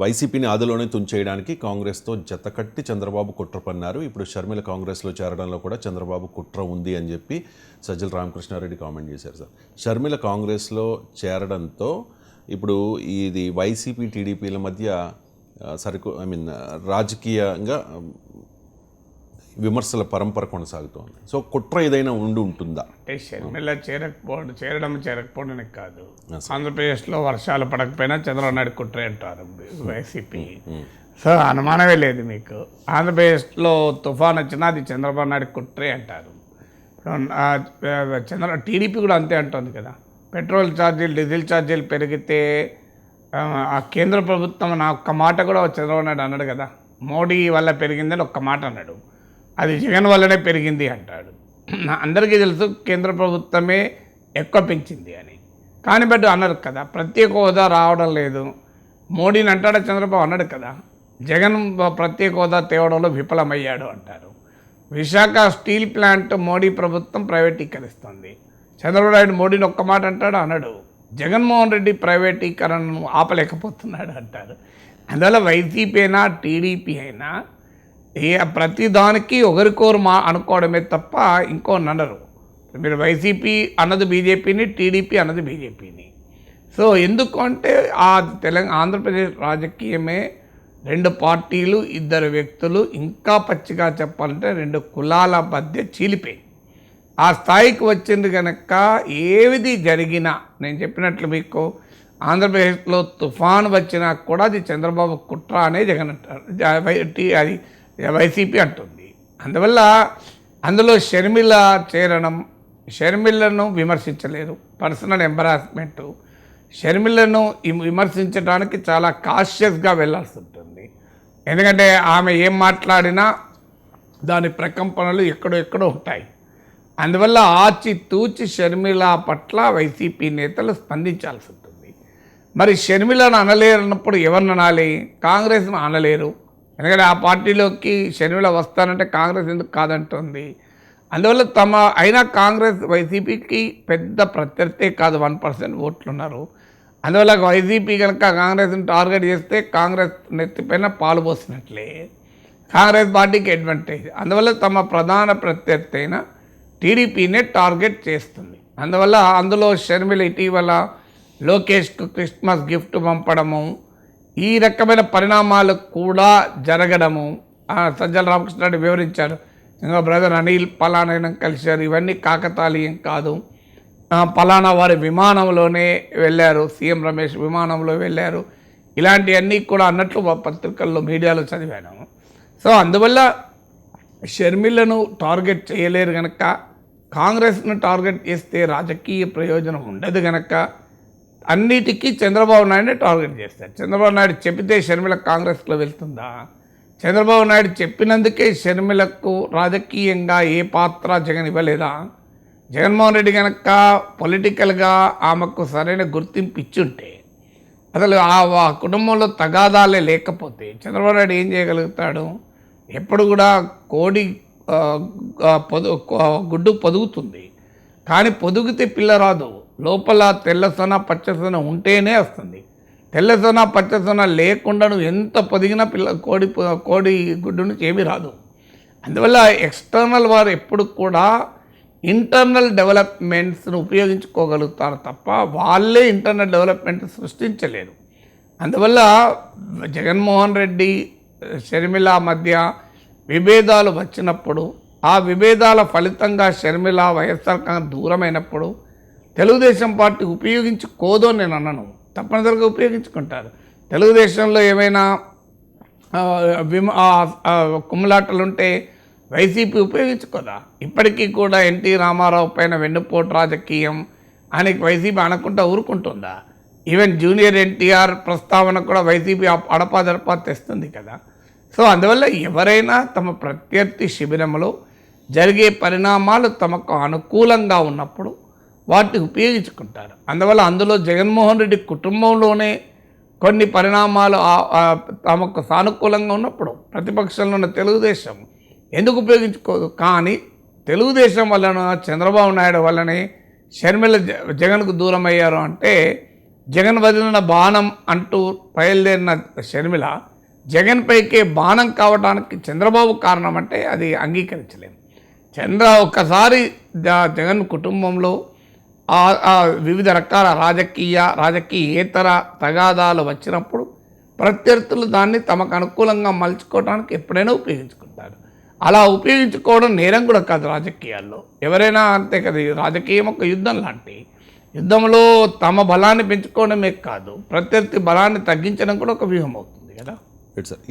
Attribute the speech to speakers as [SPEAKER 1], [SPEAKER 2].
[SPEAKER 1] వైసీపీని ఆదిలోనే తుంచేయడానికి కాంగ్రెస్తో జతకట్టి చంద్రబాబు కుట్ర పన్నారు. ఇప్పుడు షర్మిల కాంగ్రెస్లో చేరడంలో కూడా చంద్రబాబు కుట్ర ఉంది అని చెప్పి సజ్జల రామకృష్ణారెడ్డి కామెంట్ చేశారు. సార్, షర్మిల కాంగ్రెస్లో చేరడంతో ఇప్పుడు ఇది వైసీపీ టీడీపీల మధ్య రాజకీయంగా విమర్శల పరంపర కొనసాగుతోంది. సో కుట్ర ఏదైనా ఉంటుందా?
[SPEAKER 2] అంటే షర్మిల చేరకపోవడం కాదు, ఆంధ్రప్రదేశ్లో వర్షాలు పడకపోయినా చంద్రబాబు నాయుడు కుట్రే అంటారు వైసీపీ. సో అనుమానమే లేదు మీకు. ఆంధ్రప్రదేశ్లో తుఫాన్ వచ్చినా అది చంద్రబాబు నాయుడు కుట్రే అంటారు. టీడీపీ కూడా అంతే అంటుంది కదా. పెట్రోల్ ఛార్జీలు, డీజిల్ ఛార్జీలు పెరిగితే ఆ కేంద్ర ప్రభుత్వం నా ఒక్క మాట కూడా చంద్రబాబు నాయుడు అన్నాడు కదా, మోడీ వల్ల పెరిగిందని ఒక్క మాట అన్నాడు, అది జగన్ వల్లనే పెరిగింది అంటాడు. అందరికీ తెలుసు కేంద్ర ప్రభుత్వమే ఎక్కువ పెంచింది అని. కానీ బట్ అన్నారు కదా, ప్రత్యేక హోదా రావడం లేదు, మోడీని అంటాడా చంద్రబాబు అన్నాడు కదా, జగన్ ప్రత్యేక హోదా తేవడంలో విఫలమయ్యాడు అంటారు. విశాఖ స్టీల్ ప్లాంట్ మోడీ ప్రభుత్వం ప్రైవేటీకరిస్తుంది, చంద్రబాబు నాయుడు మోడీని ఒక్క మాట అంటాడు అన్నాడు, జగన్మోహన్ రెడ్డి ప్రైవేటీకరణను ఆపలేకపోతున్నాడు అంటారు. అందువల్ల వైసీపీ అయినా టీడీపీ అయినా ప్రతిదానికి ఒకరికొరు అనుకోవడమే తప్ప ఇంకో అనరు. మీరు వైసీపీ అన్నది బీజేపీని, టీడీపీ అన్నది బీజేపీని. సో ఎందుకు అంటే ఆంధ్రప్రదేశ్ రాజకీయమే రెండు పార్టీలు, ఇద్దరు వ్యక్తులు, ఇంకా పచ్చిగా చెప్పాలంటే రెండు కులాల మధ్య చీలిపోయి ఆ స్థాయికి వచ్చింది కనుక ఏది జరిగినా, నేను చెప్పినట్లు మీకు ఆంధ్రప్రదేశ్లో తుఫాను వచ్చినా కూడా అది చంద్రబాబు కుట్ర అనే జగన్ అంటారు, అది వైసీపీ అంటుంది. అందువల్ల అందులో షర్మిల చేరడం, షర్మిలను విమర్శించలేరు, పర్సనల్ ఎంబరాస్మెంటు. షర్మిలను విమర్శించడానికి చాలా కాషియస్గా వెళ్ళాల్సి ఉంటుంది. ఎందుకంటే ఆమె ఏం మాట్లాడినా దాని ప్రకంపనలు ఎక్కడో ఉంటాయి. అందువల్ల ఆచితూచి షర్మిల పట్ల వైసీపీ నేతలు స్పందించాల్సి ఉంటుంది. మరి షర్మిలను అనలేరన్నప్పుడు ఎవరిని అనాలి? కాంగ్రెస్ను అనలేరు. ఎందుకంటే ఆ పార్టీలోకి షర్మిల వస్తానంటే కాంగ్రెస్ ఎందుకు కాదంటుంది. అందువల్ల అయినా కాంగ్రెస్ వైసీపీకి పెద్ద ప్రత్యర్థే కాదు, 1% ఓట్లు ఉన్నారు. అందువల్ల వైసీపీ కనుక కాంగ్రెస్ని టార్గెట్ చేస్తే కాంగ్రెస్ నెత్తిపైన పాలు పోసినట్లే, కాంగ్రెస్ పార్టీకి అడ్వాంటేజ్. అందువల్ల తమ ప్రధాన ప్రత్యర్థి అయిన టీడీపీనే టార్గెట్ చేస్తుంది. అందువల్ల అందులో షర్మిల ఇటీవల లోకేష్కు క్రిస్మస్ గిఫ్ట్ పంపడము, ఈ రకమైన పరిణామాలు కూడా జరగడము సజ్జల రామకృష్ణారెడ్డి వివరించారు. ఇంకా బ్రదర్ అనిల్ పలానా కలిశారు, ఇవన్నీ కాకతాళీయం కాదు, పలానా వారి విమానంలోనే వెళ్ళారు, సీఎం రమేష్ విమానంలో వెళ్ళారు, ఇలాంటివన్నీ కూడా అన్నట్లు పత్రికల్లో మీడియాలో చదివాను. సో అందువల్ల షర్మిలను టార్గెట్ చేయలేరు కనుక, కాంగ్రెస్ను టార్గెట్ చేస్తే రాజకీయ ప్రయోజనం ఉండదు కనుక అన్నిటికీ చంద్రబాబు నాయుడుని టార్గెట్ చేస్తారు. చంద్రబాబు నాయుడు చెబితే షర్మిల కాంగ్రెస్లో వెళ్తుందా? చంద్రబాబు నాయుడు చెప్పినందుకే షర్మిలకు రాజకీయంగా ఏ పాత్ర జగన్ ఇవ్వలేదా? జగన్మోహన్ రెడ్డి కనుక పొలిటికల్గా ఆమెకు సరైన గుర్తింపు ఇచ్చుంటే, అసలు ఆ కుటుంబంలో తగాదాలే లేకపోతే చంద్రబాబు నాయుడు ఏం చేయగలుగుతాడు? ఎప్పుడు కూడా కోడి గుడ్డు పొదుగుతుంది, కానీ పొదుగుతే పిల్ల రాదు. లోపల తెల్లసొన పచ్చసొన ఉంటేనే వస్తుంది. తెల్లసొన పచ్చసొన లేకుండా నువ్వు ఎంత పొదిగినా కోడి గుడ్డు నుంచి ఏమీ రాదు. అందువల్ల ఎక్స్టర్నల్ వారు ఎప్పుడు కూడా ఇంటర్నల్ డెవలప్మెంట్స్ను ఉపయోగించుకోగలుగుతారు తప్ప వాళ్ళే ఇంటర్నల్ డెవలప్మెంట్ సృష్టించలేరు. అందువల్ల జగన్మోహన్ రెడ్డి షర్మిల మధ్య విభేదాలు వచ్చినప్పుడు, ఆ విభేదాల ఫలితంగా షర్మిల వైఎస్ఆర్ కాంగ్రెస్ దూరమైనప్పుడు తెలుగుదేశం పార్టీ ఉపయోగించుకోదో నేను అన్నాను, తప్పనిసరిగా ఉపయోగించుకుంటారు. తెలుగుదేశంలో ఏమైనా కుమ్ములాటలుంటే వైసీపీ ఉపయోగించుకోదా? ఇప్పటికీ కూడా ఎన్టీ రామారావు పైన వెన్నుపోటు రాజకీయం అని వైసీపీ అనకుండా ఊరుకుంటుందా? ఈవెన్ జూనియర్ ఎన్టీఆర్ ప్రస్తావన కూడా వైసీపీ అడపాదడపా తెస్తుంది కదా. సో అందువల్ల ఎవరైనా తమ ప్రత్యర్థి శిబిరంలో జరిగే పరిణామాలు తమకు అనుకూలంగా ఉన్నప్పుడు వాటిని ఉపయోగించుకుంటారు. అందువల్ల అందులో జగన్మోహన్ రెడ్డి కుటుంబంలోనే కొన్ని పరిణామాలు తమకు సానుకూలంగా ఉన్నప్పుడు ప్రతిపక్షంలో ఉన్న తెలుగుదేశం ఎందుకు ఉపయోగించుకోదు? కానీ తెలుగుదేశం వలన, చంద్రబాబు నాయుడు వల్లనే షర్మిల జగన్కు దూరం అయ్యారు అంటే జగన్ వదిలిన బాణం అంటూ బయలుదేరిన షర్మిల జగన్ పైకే బాణం కావడానికి చంద్రబాబు కారణం అంటే అది అంగీకరించలేము. ఒక్కసారి జగన్ కుటుంబంలో వివిధ రకాల రాజకీయేతర తగాదాలు వచ్చినప్పుడు ప్రత్యర్థులు దాన్ని తమకు అనుకూలంగా మలుచుకోవడానికి ఎప్పుడైనా ఉపయోగించుకుంటారు. అలా ఉపయోగించుకోవడం నేరం కూడా కాదు రాజకీయాల్లో, ఎవరైనా అంతే కదా. రాజకీయం ఒక యుద్ధం లాంటి, యుద్ధంలో తమ బలాన్ని పెంచుకోవడమే కాదు ప్రత్యర్థి బలాన్ని తగ్గించడం కూడా ఒక వ్యూహం అవుతుంది కదా.
[SPEAKER 1] ఇట్స్